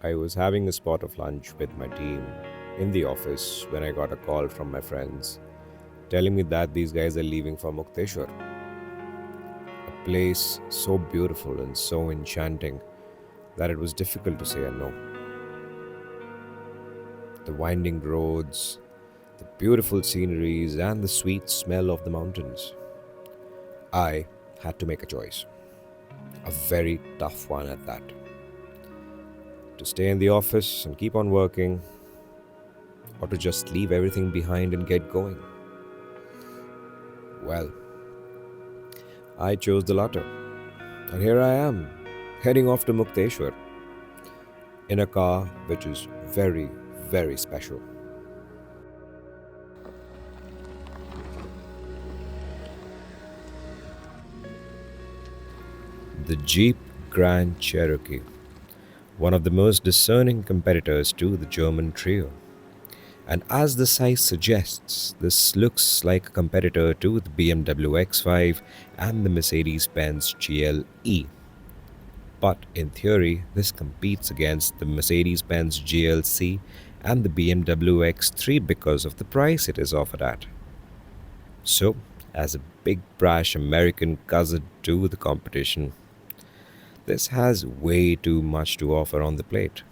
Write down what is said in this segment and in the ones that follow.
I was having a spot of lunch with my team in the office when I got a call from my friends telling me that these guys are leaving for Mukteshwar, a place so beautiful and so enchanting that it was difficult to say a no. The winding roads, the beautiful sceneries, and the sweet smell of the mountains. I had to make a choice, a very tough one at that. To stay in the office and keep on working, or to just leave everything behind and get going. Well, I chose the latter, and here I am, heading off to Mukteshwar in a car which is very, very special. The Jeep Grand Cherokee, one of the most discerning competitors to the German trio. And as the size suggests, this looks like a competitor to the BMW X5 and the Mercedes Benz GLE. But in theory, this competes against the Mercedes Benz GLC and the BMW X3 because of the price it is offered at. So, as a big brash American cousin to the competition, this has way too much to offer on the plate.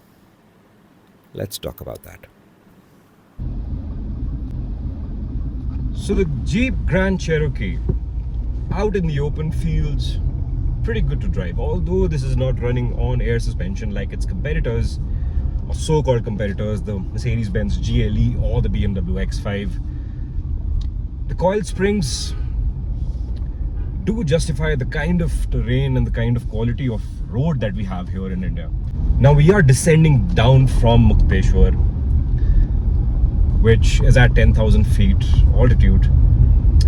Let's talk about that. So the Jeep Grand Cherokee, out in the open fields, pretty good to drive. Although this is not running on air suspension like its competitors, or so-called competitors, the Mercedes-Benz GLE or the BMW X5. The coil springs do justify the kind of terrain and the kind of quality of road that we have here in India. Now we are descending down from Mukteshwar, which is at 10,000 feet altitude,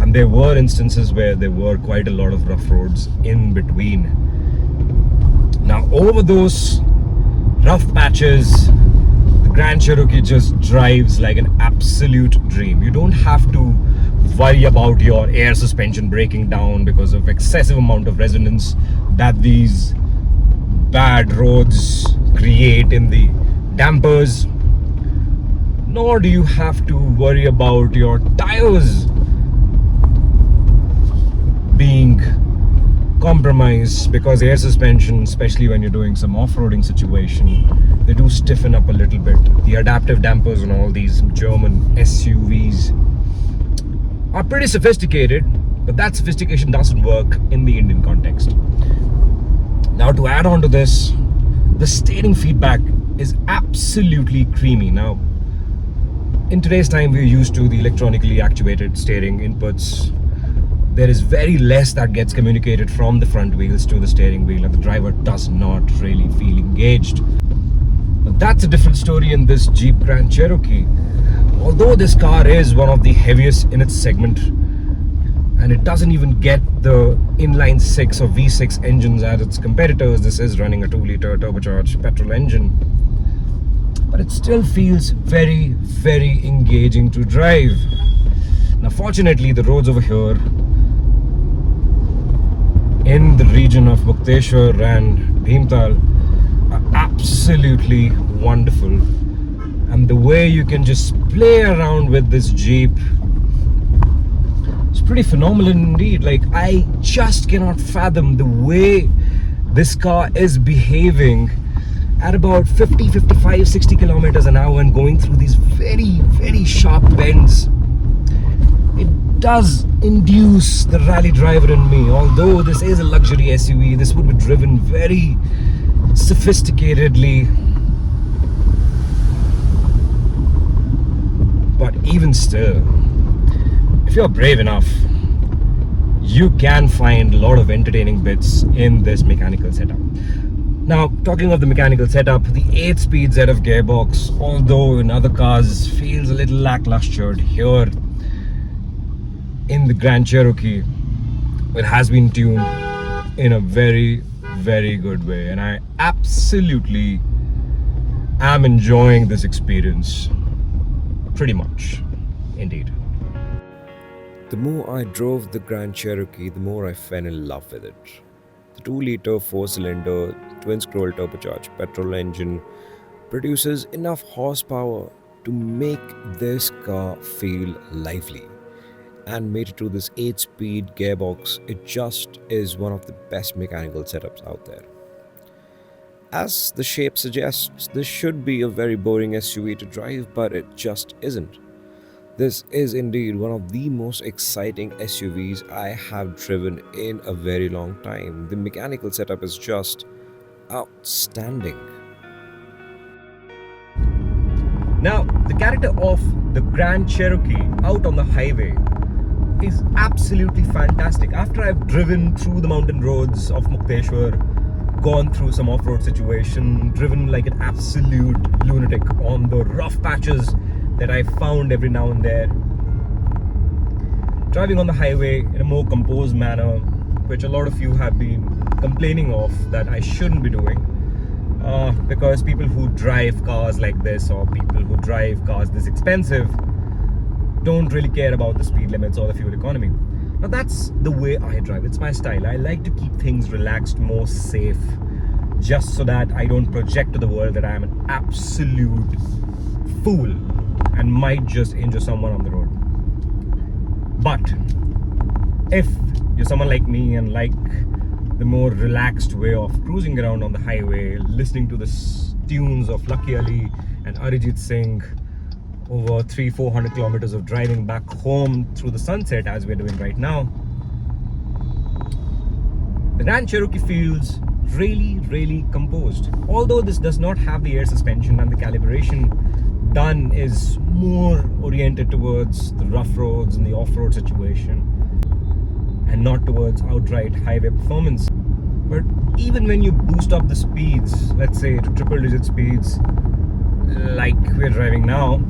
and there were instances where there were quite a lot of rough roads in between. Now over those rough patches, the Grand Cherokee just drives like an absolute dream. You don't have to worry about your air suspension breaking down because of excessive amount of resonance that these bad roads create in the dampers, nor do you have to worry about your tires being compromised, because air suspension, especially when you're doing some off-roading situation, they do stiffen up a little bit. The adaptive dampers on all these German SUVs are pretty sophisticated, but that sophistication doesn't work in the Indian context. Now to add on to this, the steering feedback is absolutely creamy. Now in today's time, we're used to the electronically actuated steering inputs. There is very less that gets communicated from the front wheels to the steering wheel, and the driver does not really feel engaged. But that's a different story in this Jeep Grand Cherokee. Although this car is one of the heaviest in its segment, and it doesn't even get the inline 6 or V6 engines as its competitors, this is running a 2-liter turbocharged petrol engine. But it still feels very, very engaging to drive. Now fortunately, the roads over here in the region of Mukteshwar and Bhimtal are absolutely wonderful. And the way you can just play around with this Jeep is pretty phenomenal indeed. Like, I just cannot fathom the way this car is behaving at about 50, 55, 60 kilometers an hour and going through these very, very sharp bends. It does induce the rally driver in me. Although this is a luxury SUV, this would be driven very sophisticatedly. But even still, if you're brave enough, you can find a lot of entertaining bits in this mechanical setup. Now, talking of the mechanical setup, the 8-speed ZF gearbox, although in other cars feels a little lackluster, here in the Grand Cherokee, it has been tuned in a very, very good way, and I absolutely am enjoying this experience pretty much, indeed. The more I drove the Grand Cherokee, the more I fell in love with it. The 2-liter 4-cylinder twin-scroll turbocharged petrol engine produces enough horsepower to make this car feel lively. And made it to this 8-speed gearbox, it just is one of the best mechanical setups out there. As the shape suggests, this should be a very boring SUV to drive, but it just isn't. This is indeed one of the most exciting SUVs I have driven in a very long time. The mechanical setup is just outstanding. Now, the character of the Grand Cherokee out on the highway is absolutely fantastic. After I've driven through the mountain roads of Mukteshwar, gone through some off-road situation, driven like an absolute lunatic on the rough patches that I found every now and there, driving on the highway in a more composed manner, which a lot of you have been complaining of that I shouldn't be doing, because people who drive cars like this, or people who drive cars this expensive, don't really care about the speed limits or the fuel economy. Now that's the way I drive. It's my style. I like to keep things relaxed, more safe, just so that I don't project to the world that I am an absolute fool and might just injure someone on the road. But if you're someone like me and like the more relaxed way of cruising around on the highway, listening to the tunes of Lucky Ali and Arijit Singh over 300-400 kilometers of driving back home through the sunset, as we're doing right now, the Grand Cherokee feels really composed. Although this does not have the air suspension, and the calibration done is more oriented towards the rough roads and the off-road situation and not towards outright highway performance. But even when you boost up the speeds, let's say to triple-digit speeds like we're driving now,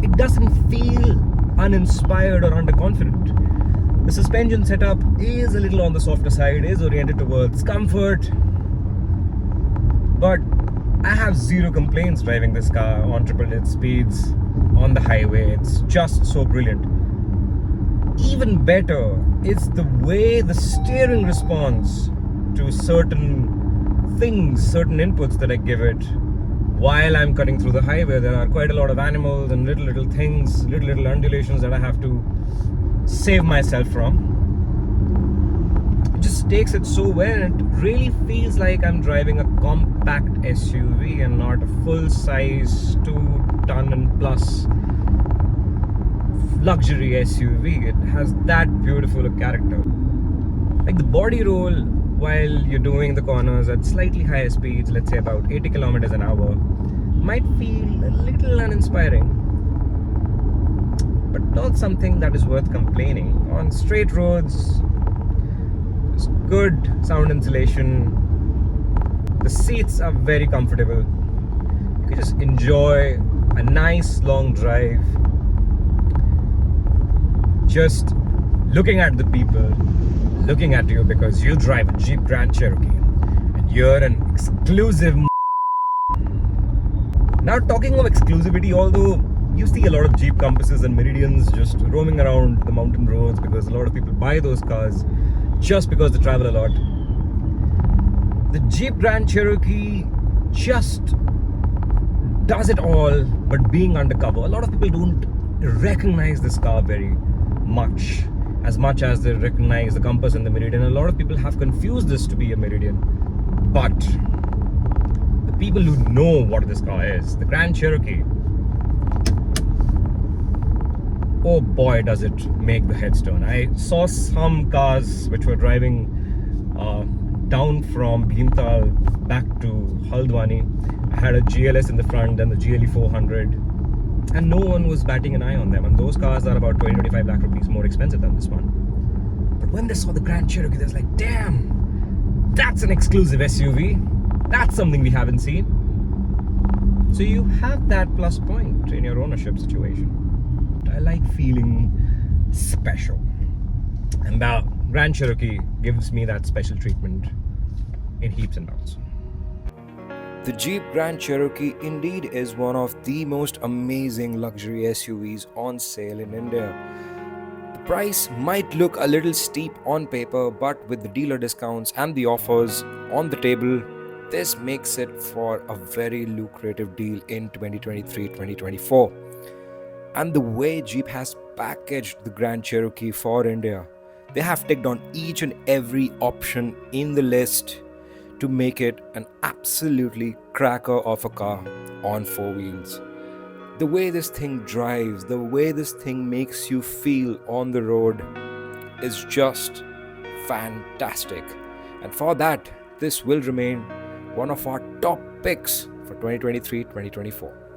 it doesn't feel uninspired or underconfident. The suspension setup is a little on the softer side, is oriented towards comfort, but I have zero complaints driving this car on triple-digit speeds on the highway. It's just so brilliant. Even better is the way the steering responds to certain things, certain inputs that I give it while I'm cutting through the highway. There are quite a lot of animals and little things, little undulations that I have to save myself from. It just takes it so well, and it really feels like I'm driving a compact SUV and not a full-size 2-ton and plus luxury SUV. It has that beautiful a character. Like the body roll while you're doing the corners at slightly higher speeds, let's say about 80 kilometers an hour, might feel a little uninspiring, but not something that is worth complaining. On straight roads, there's good sound insulation, the seats are very comfortable, you can just enjoy a nice long drive, just looking at the people looking at you because you drive a Jeep Grand Cherokee and you're an exclusive. Now, talking of exclusivity, although you see a lot of Jeep Compasses and Meridians just roaming around the mountain roads because a lot of people buy those cars just because they travel a lot, the Jeep Grand Cherokee just does it all, but being undercover. A lot of people don't recognize this car very much as they recognize the Compass and the Meridian. A lot of people have confused this to be a Meridian, but the people who know what this car is, the Grand Cherokee, oh boy does it make the heads turn. I saw some cars which were driving down from Bhimtal back to Haldwani. I had a GLS in the front and the GLE 400, and no one was batting an eye on them, and those cars are about 20-25 lakh rupees more expensive than this one. But when they saw the Grand Cherokee, they was like, damn, that's an exclusive SUV, that's something we haven't seen. So you have that plus point in your ownership situation. I like feeling special, and the Grand Cherokee gives me that special treatment in heaps and bounds. The Jeep Grand Cherokee indeed is one of the most amazing luxury SUVs on sale in India. The price might look a little steep on paper, but with the dealer discounts and the offers on the table, This makes it for a very lucrative deal in 2023-2024. And the way Jeep has packaged the Grand Cherokee for India, they have ticked on each and every option in the list to make it an absolutely cracker of a car on four wheels. The way this thing drives, the way this thing makes you feel on the road is just fantastic. And for that, this will remain one of our top picks for 2023-2024.